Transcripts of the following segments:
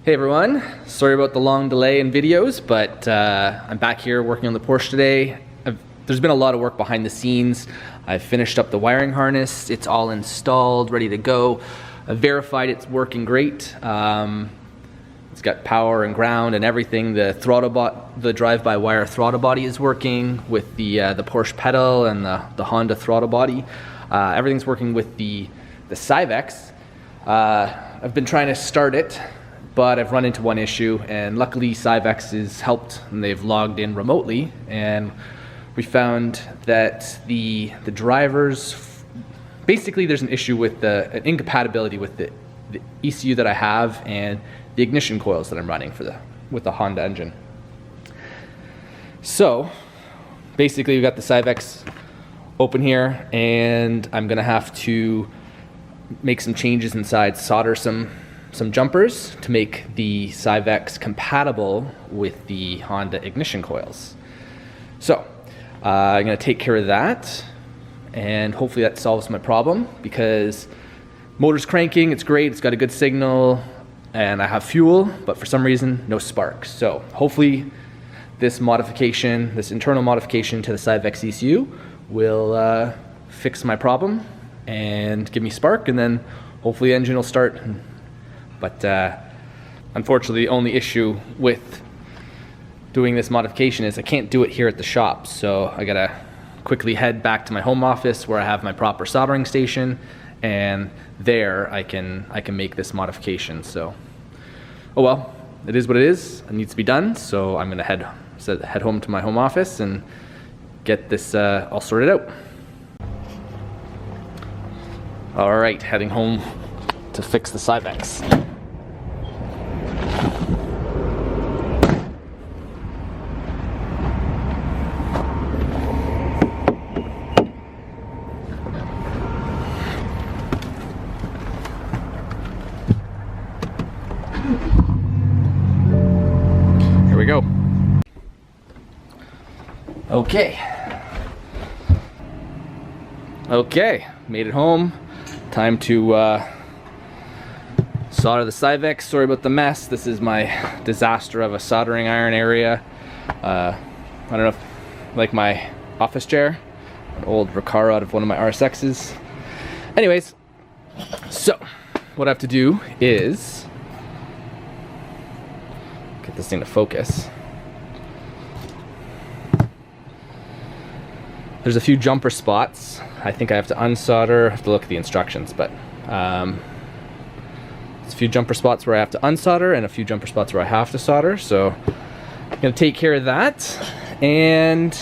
Hey everyone, sorry about the long delay in videos, but I'm back here working on the Porsche today. There's been a lot of work behind the scenes. I've finished up the wiring harness, it's all installed, ready to go. I've verified it's working great. It's got power and ground and everything. The drive-by-wire throttle body is working with the Porsche pedal and the Honda throttle body. Everything's working with the Syvecs. I've been trying to start it, but I've run into one issue, and luckily Syvecs has helped, and they've logged in remotely, and we found that the drivers, basically there's an issue with an incompatibility with the ECU that I have and the ignition coils that I'm running with the Honda engine. So basically we've got the Syvecs open here, and I'm gonna have to make some changes inside, solder some jumpers to make the Syvecs compatible with the Honda ignition coils. So I'm going to take care of that, and hopefully that solves my problem, because motor's cranking, it's great, it's got a good signal, and I have fuel, but for some reason no spark. So hopefully this modification, this internal modification to the Syvecs ECU will fix my problem and give me spark, and then hopefully the engine will start. But unfortunately the only issue with doing this modification is I can't do it here at the shop, so I gotta quickly head back to my home office where I have my proper soldering station, and there I can make this modification. So oh well, it is what it is. It needs to be done, so I'm gonna head home to my home office and get this all sorted out. All right, heading home to fix the Syvecs. Here we go. Okay, made it home. Time to solder the Syvecs. Sorry about the mess. This is my disaster of a soldering iron area. I don't know if, like my office chair, an old Recaro out of one of my RSXs. Anyways, so what I have to do is get this thing to focus. There's a few jumper spots. I think I have to unsolder. I have to look at the instructions, but there's a few jumper spots where I have to unsolder and a few jumper spots where I have to solder. So I'm gonna take care of that and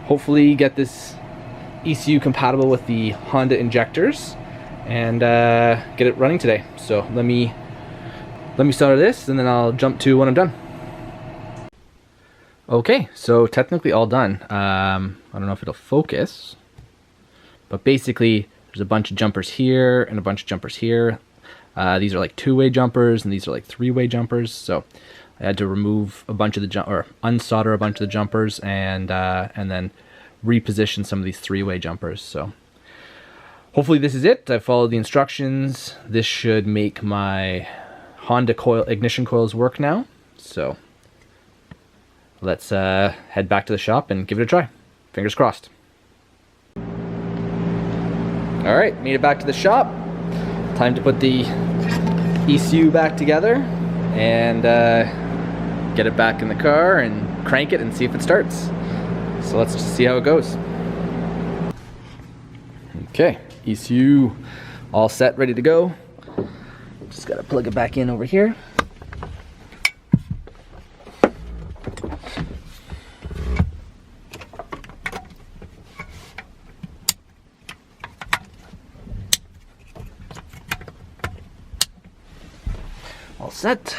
hopefully get this ECU compatible with the Honda injectors and get it running today. So let me solder this, and then I'll jump to when I'm done. Okay, so technically all done. I don't know if it'll focus, but basically there's a bunch of jumpers here and a bunch of jumpers here. These are like two-way jumpers, and these are like three-way jumpers. So I had to remove a bunch of the unsolder a bunch of the jumpers, and then reposition some of these three-way jumpers. So hopefully this is it. I followed the instructions. This should make my Honda ignition coils work now. So let's head back to the shop and give it a try. Fingers crossed. All right, made it back to the shop. Time to put the ECU back together and get it back in the car and crank it and see if it starts. So let's just see how it goes. Okay, ECU all set, ready to go. Just gotta plug it back in over here. All set.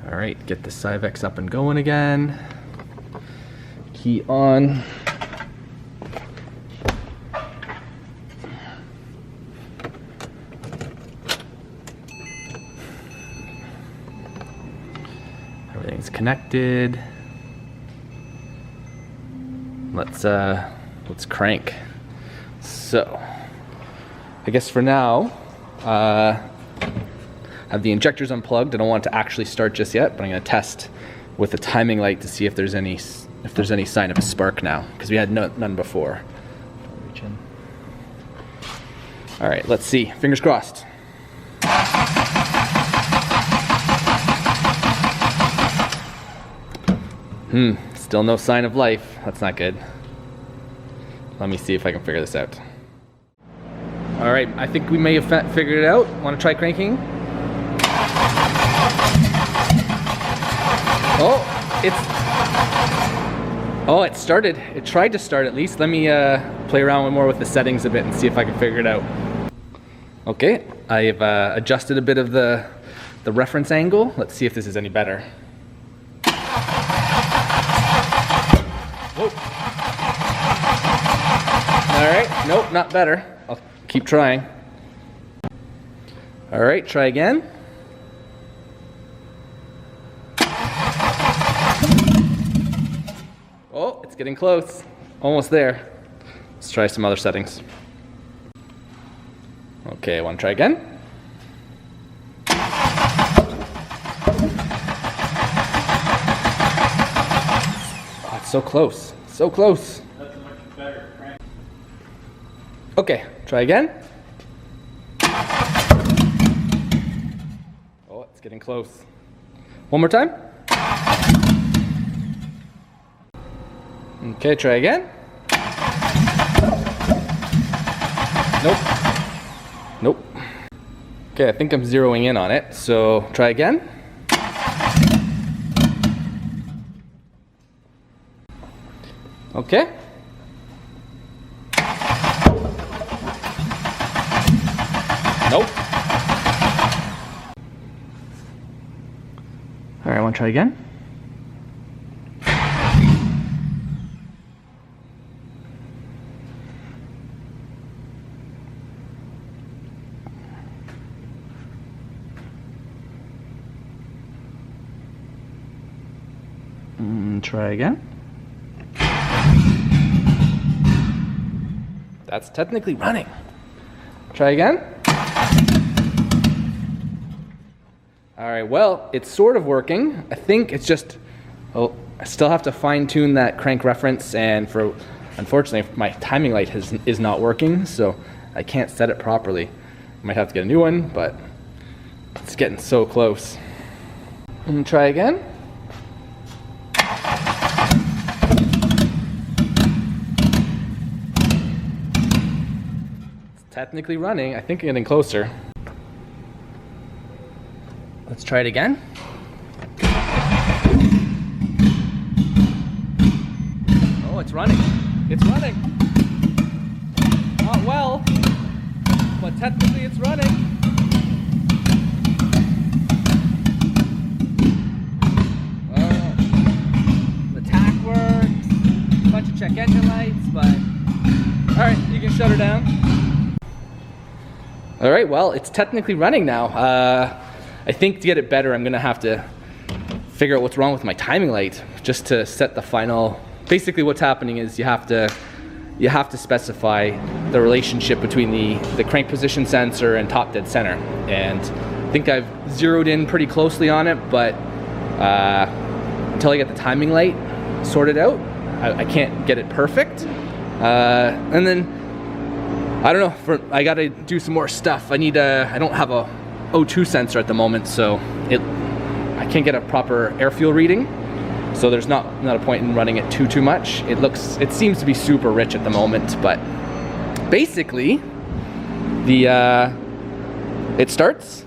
All right, get the Syvecs up and going again. Key on. Everything's connected. Let's crank. So I guess for now Have the injectors unplugged. I don't want it to actually start just yet, but I'm going to test with the timing light to see if there's any sign of a spark now, because we had none before. Reach in. All right, let's see. Fingers crossed. Still no sign of life. That's not good. Let me see if I can figure this out. All right, I think we may have figured it out. Want to try cranking? Oh, it started. It tried to start at least. Let me play around more with the settings a bit and see if I can figure it out. Okay, I've adjusted a bit of the reference angle. Let's see if this is any better. Whoa. All right, nope, not better. I'll keep trying. All right, try again. Oh, it's getting close. Almost there. Let's try some other settings. Okay, want to try again? Oh, it's so close. So close. That's much better. Okay, try again. Oh, it's getting close. One more time. Okay, try again. Nope. Nope. Okay, I think I'm zeroing in on it, so try again. Okay. Nope. All right, I want to try again. Try again. That's technically running. Try again. All right, well, it's sort of working. I think it's just, I still have to fine tune that crank reference, and unfortunately, my timing light is not working, so I can't set it properly. I might have to get a new one, but it's getting so close. And try again. Technically running. I think I'm getting closer. Let's try it again. Oh, it's running. It's running. Not well, but technically it's running. The tach works. A bunch of check engine lights, but all right, you can shut her down. All right, well, it's technically running now. I think to get it better, I'm gonna have to figure out what's wrong with my timing light just to set the final. Basically what's happening is you have to specify the relationship between the crank position sensor and top dead center. And I think I've zeroed in pretty closely on it, but until I get the timing light sorted out, I can't get it perfect. And then, I don't know, I gotta do some more stuff. I don't have a O2 sensor at the moment, so I can't get a proper air fuel reading. So there's not a point in running it too much. It seems to be super rich at the moment, but basically, it starts,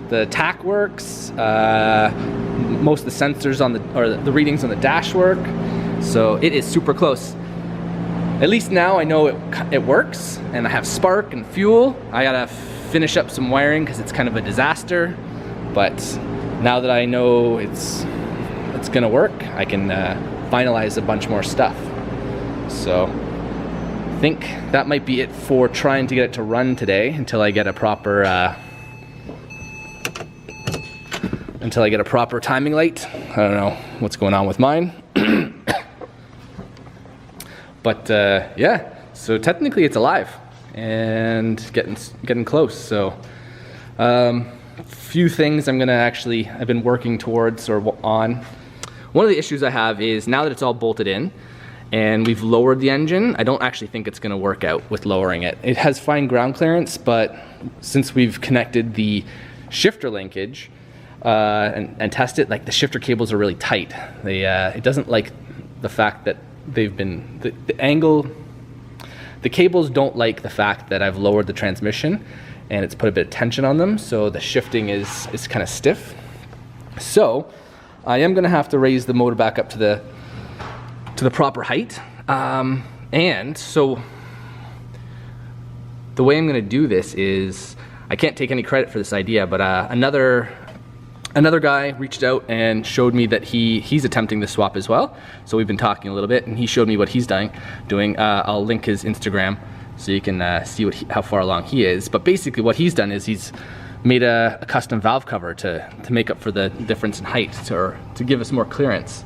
the tach works, most of the sensors or the readings on the dash work, so it is super close. At least now I know it works, and I have spark and fuel. I gotta finish up some wiring because it's kind of a disaster, but now that I know it's gonna work, I can finalize a bunch more stuff. So I think that might be it for trying to get it to run today until I get a proper timing light. I don't know what's going on with mine. But yeah, so technically it's alive and getting close. So Few things I've been working towards or on. One of the issues I have is now that it's all bolted in and we've lowered the engine, I don't actually think it's gonna work out with lowering it. It has fine ground clearance, but since we've connected the shifter linkage and tested, like the shifter cables are really tight. It doesn't like the fact that they've been, the cables don't like the fact that I've lowered the transmission and it's put a bit of tension on them, so the shifting is kind of stiff. So I am gonna have to raise the motor back up to the proper height. And so the way I'm gonna do this is, I can't take any credit for this idea, but another guy reached out and showed me that he's attempting the swap as well. So we've been talking a little bit, and he showed me what he's doing. I'll link his Instagram so you can see how far along he is. But basically what he's done is he's made a custom valve cover to make up for the difference in height, to give us more clearance.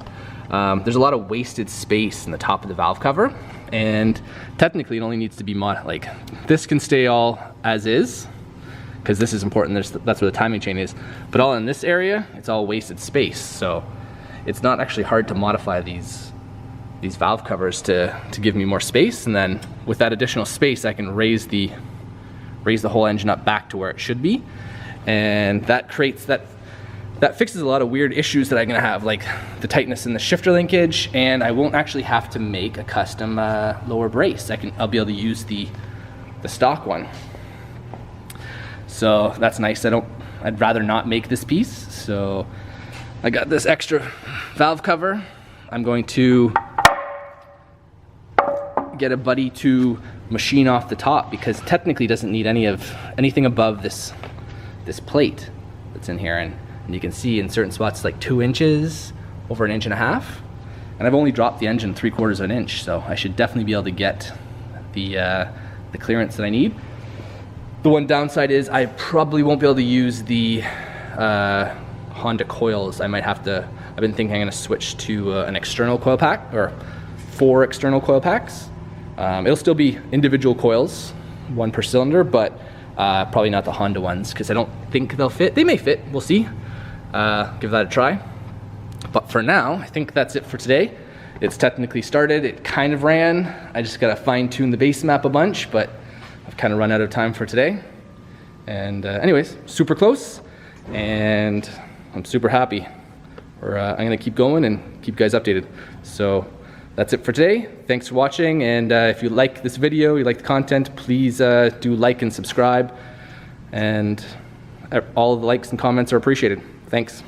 There's a lot of wasted space in the top of the valve cover, and technically it only needs to be like this can stay all as is, because this is important. That's where the timing chain is. But all in this area, it's all wasted space. So it's not actually hard to modify these valve covers to give me more space, and then with that additional space, I can raise the whole engine up back to where it should be, and that fixes a lot of weird issues that I'm gonna have, like the tightness in the shifter linkage, and I won't actually have to make a custom lower brace. I'll be able to use the stock one. So that's nice. I'd rather not make this piece. So I got this extra valve cover. I'm going to get a buddy to machine off the top, because technically it doesn't need anything above this plate that's in here. And you can see in certain spots like 2 inches, over 1.5 inches. And I've only dropped the engine 3/4 of an inch, so I should definitely be able to get the clearance that I need. The one downside is I probably won't be able to use the Honda coils. I've been thinking I'm gonna switch to an external coil pack, or 4 external coil packs. It'll still be individual coils, 1 per cylinder, but probably not the Honda ones, because I don't think they'll fit. They may fit, we'll see. Give that a try. But for now, I think that's it for today. It's technically started, it kind of ran. I just gotta fine tune the base map a bunch, but I've kind of run out of time for today. And anyways, super close, and I'm super happy. I'm gonna keep going and keep you guys updated. So that's it for today. Thanks for watching, and if you like this video, you like the content, please do like and subscribe, and all of the likes and comments are appreciated. Thanks.